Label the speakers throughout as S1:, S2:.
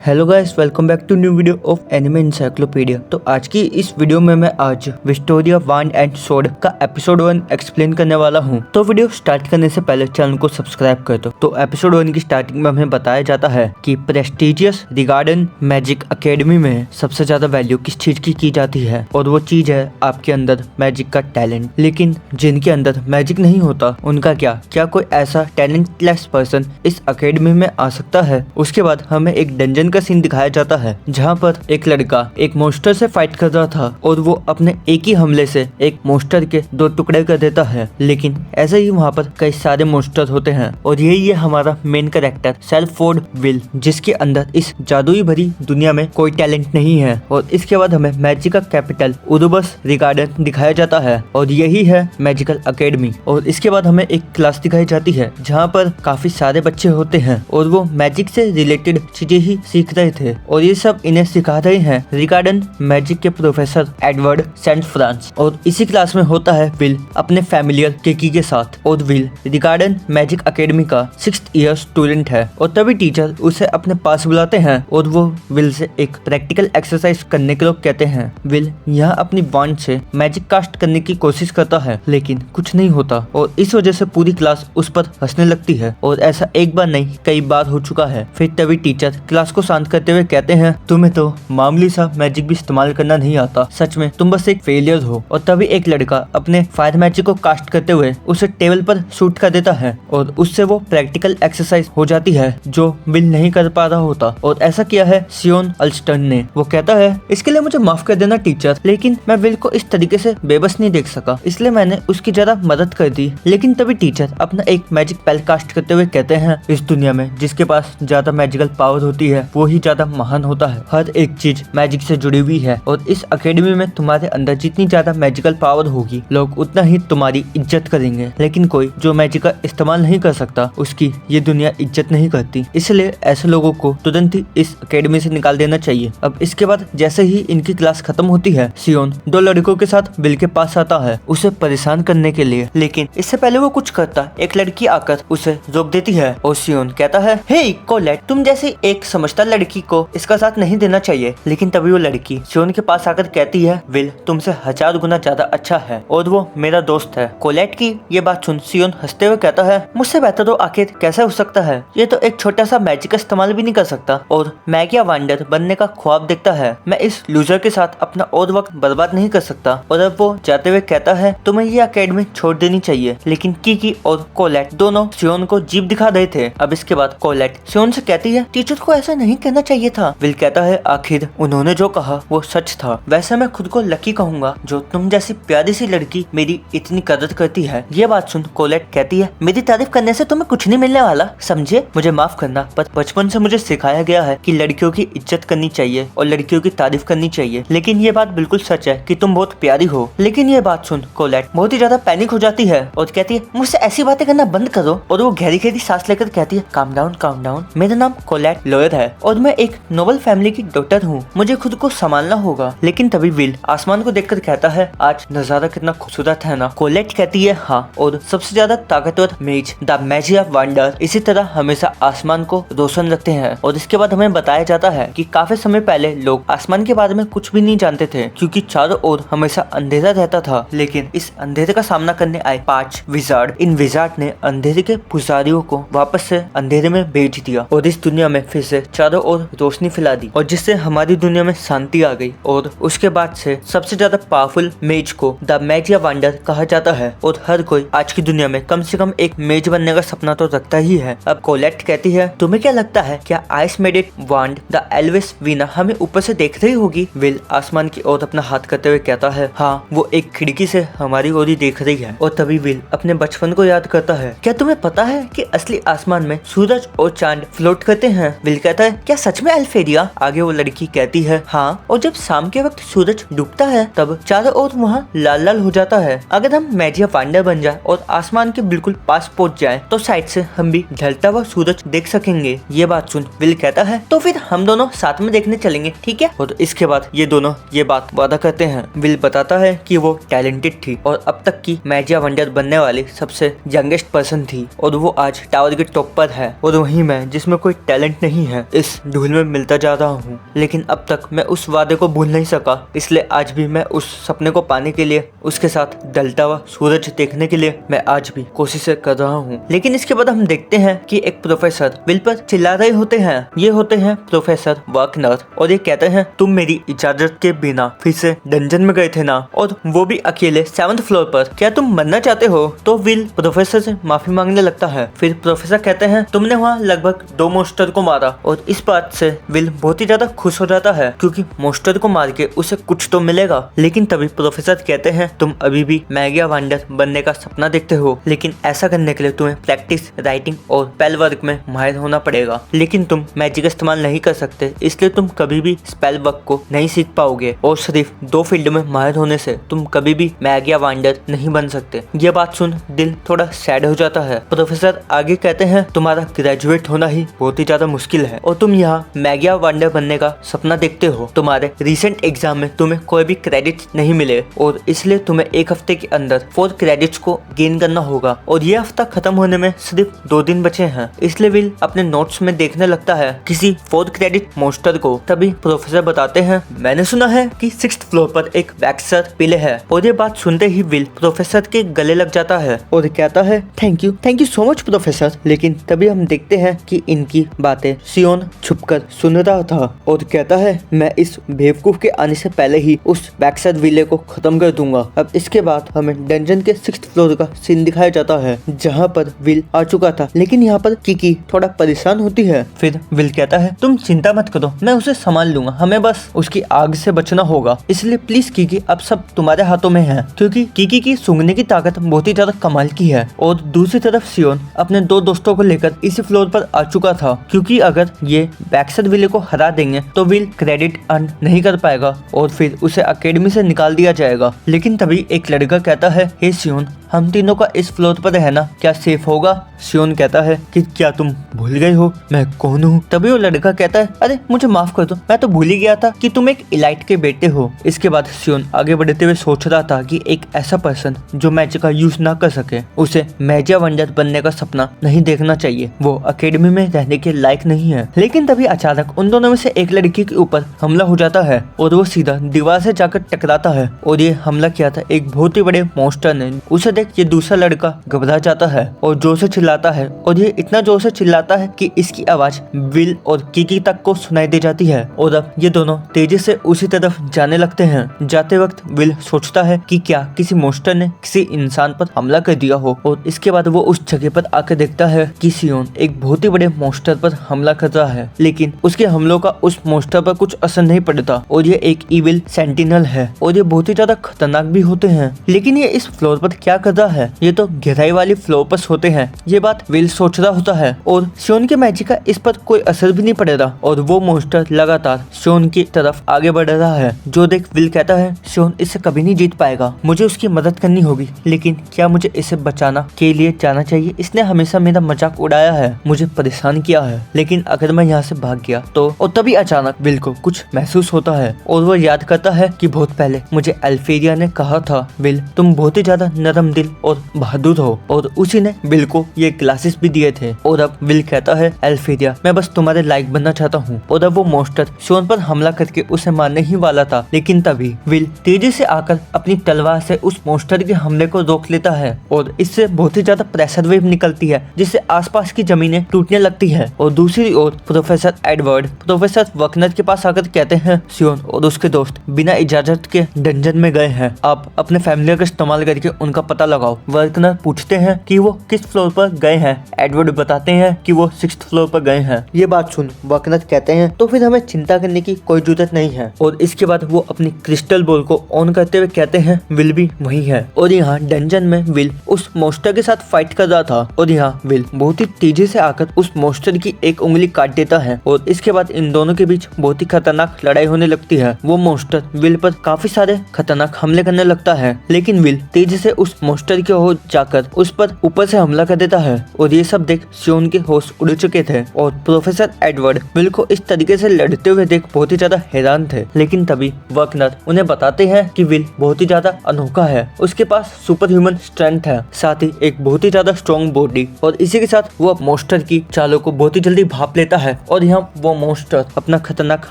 S1: Hello guys, welcome back to new video of anime encyclopedia. तो आज की इस वीडियो में मैं आज विक्टोरिया वांड एंड सोर्ड का एपिसोड 1 एक्सप्लेन करने वाला हूं। तो वीडियो स्टार्ट करने से पहले चैनल को सब्सक्राइब कर दो। तो एपिसोड 1 की स्टार्टिंग में हमें बताया जाता है कि प्रेस्टिजियस रिगार्डन मैजिक अकेडमी में सबसे ज्यादा वैल्यू किस चीज की जाती है, और वो चीज है आपके अंदर मैजिक का टैलेंट। लेकिन जिनके अंदर मैजिक नहीं होता उनका क्या कोई ऐसा टैलेंटलेस पर्सन इस अकेडमी में आ सकता है। उसके बाद हमें एक डंजन का सीन दिखाया जाता है जहाँ पर एक लड़का एक मोस्टर से फाइट कर रहा था और वो अपने एक ही हमले से एक मोस्टर के 2 टुकड़े कर देता है। लेकिन ऐसे ही वहाँ पर कई सारे मोस्टर होते हैं और यही है हमारा मेन कैरेक्टर सेल्फोर्ड विल, जिसके अंदर इस जादुई भरी दुनिया में कोई टैलेंट नहीं है। और इसके बाद हमें मैजिक का कैपिटल उरुबस रिगार्डन दिखाया जाता है और यही है मैजिकल अकेडमी। और इसके बाद हमें एक क्लास दिखाई जाती है जहाँ पर काफी सारे बच्चे होते हैं और वो मैजिक से रिलेटेड चीजें ही सीख रहे थे, और ये सब इन्हें सिखा रहे हैं रिगार्डन मैजिक के प्रोफेसर एडवर्ड सेंट फ्रांस। और इसी क्लास में होता है विल अपने फैमिलियर केकी के साथ, और विल रिगार्डन मैजिक अकेडमी का 6th ईयर स्टूडेंट है। और तभी टीचर उसे अपने पास बुलाते हैं और वो विल से एक प्रैक्टिकल एक्सरसाइज करने के लिए कहते हैं। विल यहाँ अपनी वॉन्ड से मैजिक कास्ट करने की कोशिश करता है लेकिन कुछ नहीं होता, और इस वजह से पूरी क्लास उस पर हंसने लगती है। और ऐसा एक बार नहीं कई बार हो चुका है। फिर तभी टीचर क्लास को शांत करते हुए कहते हैं, तुम्हें तो मामूली सा मैजिक भी इस्तेमाल करना नहीं आता, सच में तुम बस एक फेलियर हो। और तभी एक लड़का अपने फायर मैजिक को कास्ट करते हुए उसे टेबल पर शूट कर देता है और उससे वो प्रैक्टिकल एक्सरसाइज हो जाती है जो विल नहीं कर पा रहा होता। और ऐसा किया है सियोन अल्स्टन ने। वो कहता है, इसके लिए मुझे माफ कर देना टीचर, लेकिन मैं विल को इस तरीके से बेबस नहीं देख सका, इसलिए मैंने उसकी जरा मदद कर दी। लेकिन तभी टीचर अपना एक मैजिक पेल कास्ट करते हुए कहते हैं, इस दुनिया में जिसके पास ज्यादा मैजिकल पावर होती है वो ही ज्यादा महान होता है। हर एक चीज मैजिक से जुड़ी हुई है और इस अकेडमी में तुम्हारे अंदर जितनी ज्यादा मैजिकल पावर होगी लोग उतना ही तुम्हारी इज्जत करेंगे। लेकिन कोई जो मैजिक का इस्तेमाल नहीं कर सकता उसकी ये दुनिया इज्जत नहीं करती, इसलिए ऐसे लोगों को तुरंत ही इस अकेडमी से निकाल देना चाहिए। अब इसके बाद जैसे ही इनकी क्लास खत्म होती है, सियोन 2 लड़कों के साथ विल के पास आता है उसे परेशान करने के लिए। लेकिन इससे पहले वो कुछ करता, एक लड़की आकर उसे रोक देती है और सियोन कहता है, हे कोलेट, तुम जैसी एक समझदार लड़की को इसका साथ नहीं देना चाहिए। लेकिन तभी वो लड़की सियोन के पास आकर कहती है, विल तुमसे 1000 गुना ज्यादा अच्छा है और वो मेरा दोस्त है। कोलेट की ये बात सुन सियोन हंसते हुए कहता है, मुझसे बेहतर तो आखिर कैसे हो सकता है, ये तो एक छोटा सा मैजिक का इस्तेमाल भी नहीं कर सकता और मैगिया वांडर बनने का ख्वाब देखता है। मैं इस लूजर के साथ अपना और वक्त बर्बाद नहीं कर सकता। और अब वो जाते हुए कहता है, तुम्हें ये अकेडमी छोड़ देनी चाहिए। लेकिन कीकी और कोलेट दोनों सियोन को जीप दिखा रहे थे। अब इसके बाद कोलेट सियोन से कहती है, टीचर को ऐसा नहीं कहना चाहिए था। विल कहता है, आखिर उन्होंने जो कहा वो सच था। वैसे मैं खुद को लकी कहूंगा जो तुम जैसी प्यारी सी लड़की मेरी इतनी कदर करती है। ये बात सुन कोलेट कहती है, मेरी तारीफ करने से तुम्हें कुछ नहीं मिलने वाला, समझे? मुझे माफ करना, पर बचपन से मुझे सिखाया गया है कि लड़कियों की इज्जत करनी चाहिए और लड़कियों की तारीफ करनी चाहिए। लेकिन ये बात बिल्कुल सच है कि तुम बहुत प्यारी हो। लेकिन ये बात सुन कोलेट बहुत ही ज्यादा पैनिक हो जाती है और कहती है, मुझसे ऐसी बातें करना बंद करो। और वो गहरी गहरी सांस लेकर कहती है, काम डाउन। मेरा नाम कोलेट लॉयर है और मैं एक नोबल फैमिली की डॉटर हूँ, मुझे खुद को संभालना होगा। लेकिन तभी विल आसमान को देखकर कहता है, आज नजारा कितना खूबसूरत है ना? कोलेट कहती है, हाँ, और सबसे ज्यादा ताकतवर मेज द मैजिक वंडर इसी तरह हमेशा आसमान को रोशन रखते हैं। और इसके बाद हमें बताया जाता है कि काफी समय पहले लोग आसमान के बारे में कुछ भी नहीं जानते थे क्योंकि चारों ओर हमेशा अंधेरा रहता था। लेकिन इस अंधेरे का सामना करने आए 5 विजार्ड, इन विजार्ड ने अंधेरे के पुजारियों को वापस से अंधेरे में भेज दिया और इस दुनिया में फिर से चारों ओर रोशनी फैला दी, और जिससे हमारी दुनिया में शांति आ गई। और उसके बाद से सबसे ज्यादा पावरफुल मेज को द मैजिक वंडर कहा जाता है और हर कोई आज की दुनिया में कम से कम एक मेज बनने का सपना तो रखता ही है। अब कोलेट कहती है, तुम्हें क्या लगता है क्या आइस मेडेड वांड द एल्विस वीना हमें ऊपर से देख रही होगी? विल आसमान की ओर अपना हाथ करते हुए कहता है, हाँ, वो एक खिड़की से हमारी ओर ही देख रही है। और तभी विल अपने बचपन को याद करता है, क्या तुम्हें पता है कि असली आसमान में सूरज और चांद फ्लोट करते हैं? विल कहता है, क्या सच में अल्फेरिया? आगे वो लड़की कहती है, हाँ, और जब शाम के वक्त सूरज डूबता है तब चारों ओर वहाँ लाल लाल हो जाता है। अगर हम मैजिक वंडर बन जाए और आसमान के बिल्कुल पास पहुँच जाए तो साइड से हम भी ढलता हुआ सूरज देख सकेंगे। ये बात सुन विल कहता है, तो फिर हम दोनों साथ में देखने चलेंगे, ठीक है? और इसके बाद ये दोनों ये बात वादा करते हैं। विल बताता है कि वो टैलेंटेड थी और अब तक की मैजिक वंडर बनने वाली सबसे यंगेस्ट पर्सन थी और वो आज टावर के टॉप पर है, और वहीं मैं जिसमें कोई टैलेंट नहीं है इस इस धूल में मिलता जा रहा हूँ, लेकिन अब तक मैं उस वादे को भूल नहीं सका। इसलिए आज भी मैं उस सपने को पाने के लिए, उसके साथ ढलता हुआ सूरज देखने के लिए मैं आज भी कोशिशें कर रहा हूँ। लेकिन इसके बाद हम देखते हैं कि एक प्रोफेसर विल पर चिल्ला रहे होते हैं। ये होते हैं प्रोफेसर वाकनर और ये कहते हैं तुम मेरी इजाजत के बिना फिर से डंजन में गए थे ना, और वो भी अकेले 7th फ्लोर पर। क्या तुम मरना चाहते हो? तो विल प्रोफेसर से माफी मांगने लगता है। फिर प्रोफेसर कहते हैं तुमने वहाँ लगभग 2 मॉन्स्टर को मारा, और इस बात से विल बहुत ही ज्यादा खुश हो जाता है क्योंकि मॉन्स्टर को मार के उसे कुछ तो मिलेगा। लेकिन तभी प्रोफेसर कहते हैं तुम अभी भी मैगिया वांडर बनने का सपना देखते हो, लेकिन ऐसा करने के लिए तुम्हें प्रैक्टिस, राइटिंग और स्पेल वर्क में माहिर होना पड़ेगा। लेकिन तुम मैजिक इस्तेमाल नहीं कर सकते, इसलिए तुम कभी भी स्पेल वर्क को नहीं सीख पाओगे, और सिर्फ 2 फील्ड में माहिर होने से तुम कभी भी मैगिया वांडर नहीं बन सकते। ये बात सुन दिल थोड़ा सैड हो जाता है। प्रोफेसर आगे कहते हैं तुम्हारा ग्रेजुएट होना ही बहुत ही ज्यादा मुश्किल है, और तुम यहाँ मैगिया वांडर बनने का सपना देखते हो। तुम्हारे रिसेंट एग्जाम में तुम्हें कोई भी क्रेडिट नहीं मिले, और इसलिए तुम्हें 1 हफ्ते के अंदर 4 क्रेडिट्स को गेन करना होगा, और ये हफ्ता खत्म होने में सिर्फ 2 दिन बचे हैं। इसलिए विल अपने नोट्स में देखने लगता है किसी 4 क्रेडिट मॉन्स्टर को। तभी प्रोफेसर बताते हैं मैंने सुना है कि 6th फ्लोर पर एक वैक्सर पिले है, और ये बात सुनते ही विल प्रोफेसर के गले लग जाता है और कहता है thank you so much professor. लेकिन तभी हम देखते हैं कि इनकी बातें सियोन छुपकर सुन रहा था और कहता है मैं इस बेवकूफ के आने से पहले ही उस वैक्सर विले को खत्म कर दूंगा। अब इसके बाद हमें डंजन के 6th फ्लोर का सीन दिखाया जाता है जहाँ पर विल आ चुका था, लेकिन यहाँ पर किकी थोड़ा परेशान होती है। फिर विल कहता है तुम चिंता मत करो, मैं उसे संभाल लूंगा, हमें बस उसकी आग से बचना होगा। इसलिए प्लीज किकी अब सब तुम्हारे हाथों में है, क्योंकि किकी की सूंघने की ताकत बहुत ही ज्यादा कमाल की है। और दूसरी तरफ सियोन अपने 2 दोस्तों को लेकर इसी फ्लोर पर आ चुका था, क्योंकि अगर ये वैक्सर विले को हरा देंगे तो विल क्रेडिट अर्न नहीं कर पाएगा और फिर उसे अकेडमी से निकाल दिया जाएगा। लेकिन तभी एक लड़का कहता है हे सियोन, हम तीनों का इस फ्लोर पर रहना क्या सेफ होगा? सियोन कहता है कि क्या तुम भूल गए हो मैं कौन हूँ? तभी वो लड़का कहता है अरे मुझे माफ कर दो, मैं तो भूल ही गया था कि तुम एक इलाइट के बेटे हो। इसके बाद सियोन आगे बढ़ते हुए सोच रहा था कि एक ऐसा पर्सन जो मैजिक का यूज ना कर सके, उसे मैजिया वंडर बनने का सपना नहीं देखना चाहिए, वो अकेडमी में रहने के लायक नहीं है। लेकिन तभी अचानक उन दोनों में से एक लड़की के ऊपर हमला हो जाता है और वो सीधा दीवार से जाकर टकराता है, और ये हमला किया था एक बहुत ही बड़े मॉन्स्टर ने। उसे ये दूसरा लड़का घबरा जाता है और जोर से चिल्लाता है, और ये इतना जोर से चिल्लाता है कि इसकी आवाज विल और किकी तक को सुनाई दे जाती है। और अब ये दोनों तेजी से उसी तरफ जाने लगते हैं। जाते वक्त विल सोचता है कि क्या किसी मॉन्स्टर ने किसी इंसान पर हमला कर दिया हो, और इसके बाद वो उस जगह पर आकर देखता है कि सियोन एक बहुत ही बड़े मॉन्स्टर पर हमला कर रहा है, लेकिन उसके हमलों का उस मॉन्स्टर पर कुछ असर नहीं पड़ता, और ये एक इविल सेंटिनल है और ये बहुत ही ज्यादा खतरनाक भी होते हैं। लेकिन ये इस फ्लोर पर क्या कर रहा है? ये तो गहराई वाली फ्लोर पर होते हैं। ये बात विल सोच रहा होता है, और सियोन के मैजिक का इस पर कोई असर भी नहीं पड़ेगा, और वो मॉन्स्टर लगातार सियोन की तरफ आगे बढ़ रहा है। जो देख विल कहता है सियोन इससे कभी नहीं जीत पाएगा, मुझे उसकी मदद करनी होगी, लेकिन क्या मुझे इसे बचाना के लिए जाना चाहिए? इसने हमेशा मेरा मजाक उड़ाया है, मुझे परेशान किया है, लेकिन अगर मैं यहाँ से भाग गया तो। और तभी अचानक विल को कुछ महसूस होता है और वो याद करता है कि बहुत पहले मुझे अल्फेरिया ने कहा था विल तुम बहुत ही ज्यादा नरम दिल और बहादुर हो, और उसी ने विल को ये ग्लासेस भी दिए थे। और अब विल कहता है अल्फेरिया मैं बस तुम्हारे लायक बनना चाहता हूँ। और अब वो मॉन्स्टर सियोन पर हमला करके उसे मारने ही वाला था, लेकिन तभी विल तेजी से आकर अपनी तलवार से उस मॉन्स्टर के हमले को रोक लेता है, और इससे बहुत ही ज्यादा प्रेशर वेव निकलती है जिससे आसपास की जमीनें टूटने लगती है। और दूसरी ओर प्रोफेसर एडवर्ड प्रोफेसर वकनर के पास आकर कहते हैं सियोन और उसके दोस्त बिना इजाजत के डंजन में गए हैं, आप अपने फैमिली का इस्तेमाल करके उनका पता लगाओ। वकनर पूछते हैं कि वो किस फ्लोर पर गए हैं। एडवर्ड बताते हैं कि वो 6th फ्लोर पर गए हैं। ये बात सुन वकनर कहते हैं तो फिर हमें चिंता करने की कोई जरूरत नहीं है। और इसके बाद वो अपनी क्रिस्टल बॉल को ऑन करते हुए कहते हैं विल भी वही है, और यहाँ डंजन में विल उस मॉन्स्टर के साथ फाइट कर रहा था, और यहाँ विल बहुत ही तेजी से आकर उस मॉन्स्टर की एक उंगली काट देता है, और इसके बाद इन दोनों के बीच बहुत ही खतरनाक लड़ाई होने लगती है। वो मॉन्स्टर विल पर काफी सारे खतरनाक हमले करने लगता है, लेकिन विल तेजी से उस मॉन्स्टर की ओर जाकर उस पर ऊपर से हमला कर देता है, और ये सब देख सियोन के होश उड़ चुके थे, और प्रोफेसर एडवर्ड विल को इस तरीके से लड़ते हुए देख बहुत ही ज्यादा हैरान थे। लेकिन तभी वकनर उन्हें बताते हैं कि विल बहुत ही ज्यादा अनोखा है, उसके पास सुपर ह्यूमन स्ट्रेंथ है, साथ ही एक बहुत ही ज्यादा स्ट्रॉन्ग बॉडी, और इसी के साथ वो मॉन्स्टर की चालों को बहुत ही जल्दी भाप लेता है और यहाँ वो मॉन्स्टर अपना खतरनाक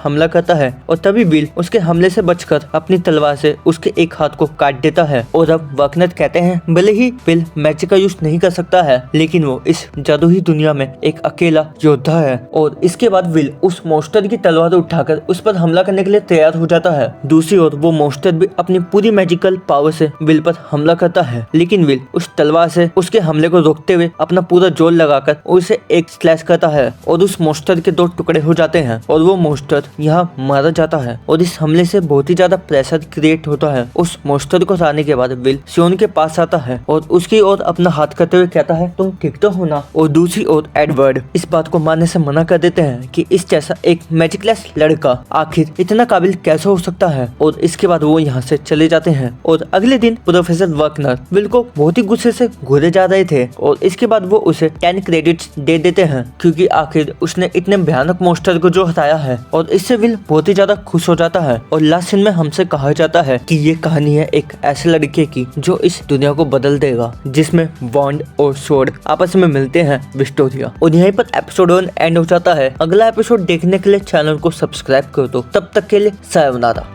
S1: हमला करता है और तभी विल उसके हमले से बचकर अपनी तलवार से उसके एक हाथ को काट देता है। और अब वकनर कहते हैं भले ही विल मैजिक का यूज नहीं कर सकता है लेकिन वो इस जादुई दुनिया में एक अकेला योद्धा है। और इसके बाद विल उस मॉन्स्टर की तलवार उठाकर उस पर हमला करने के लिए तैयार हो जाता है। दूसरी ओर वो मॉन्स्टर भी अपनी पूरी मैजिकल पावर से विल पर हमला करता है लेकिन विल उस तलवार से उसके हमले को रोकते हुए अपना पूरा जोर लगाकर उसे एक स्लैश करता है और उस मॉन्स्टर के 2 टुकड़े हो जाते हैं और वो मॉन्स्टर यहाँ मारा जाता है। और इस हमले से बहुत ही ज्यादा प्रेशर क्रिएट होता है। उस मॉन्स्टर को हराने के बाद विल सियोन के पास आता है और उसकी ओर अपना हाथ करते हुए कहता है तुम ठीक तो हो ना। और दूसरी ओर एडवर्ड इस बात को मानने से मना कर देते हैं कि इस जैसा एक मैजिकलेस लड़का आखिर इतना काबिल कैसे हो सकता है। और इसके बाद वो यहाँ से चले जाते हैं। और अगले दिन प्रोफेसर वकनर विल को बहुत ही गुस्से से घूरे जा रहे थे और इसके बाद वो उसे 10 क्रेडिट्स दे देते हैं क्योंकि आखिर उसने इतने भयानक मॉन्स्टर को जो हटाया है। और इससे विल बहुत ही ज्यादा खुश हो जाता है। और लास्ट सीन में हमसे कहा जाता है कि ये कहानी है एक ऐसे लड़के की जो इस दुनिया को बदल देगा, जिसमें वॉन्ड और स्वॉर्ड आपस में मिलते हैं विस्टोरिया। और यहीं पर एपिसोड 1 एंड हो जाता है। अगला एपिसोड देखने के लिए चैनल को सब्सक्राइब कर दो। तब तक के लिए सायोनारा।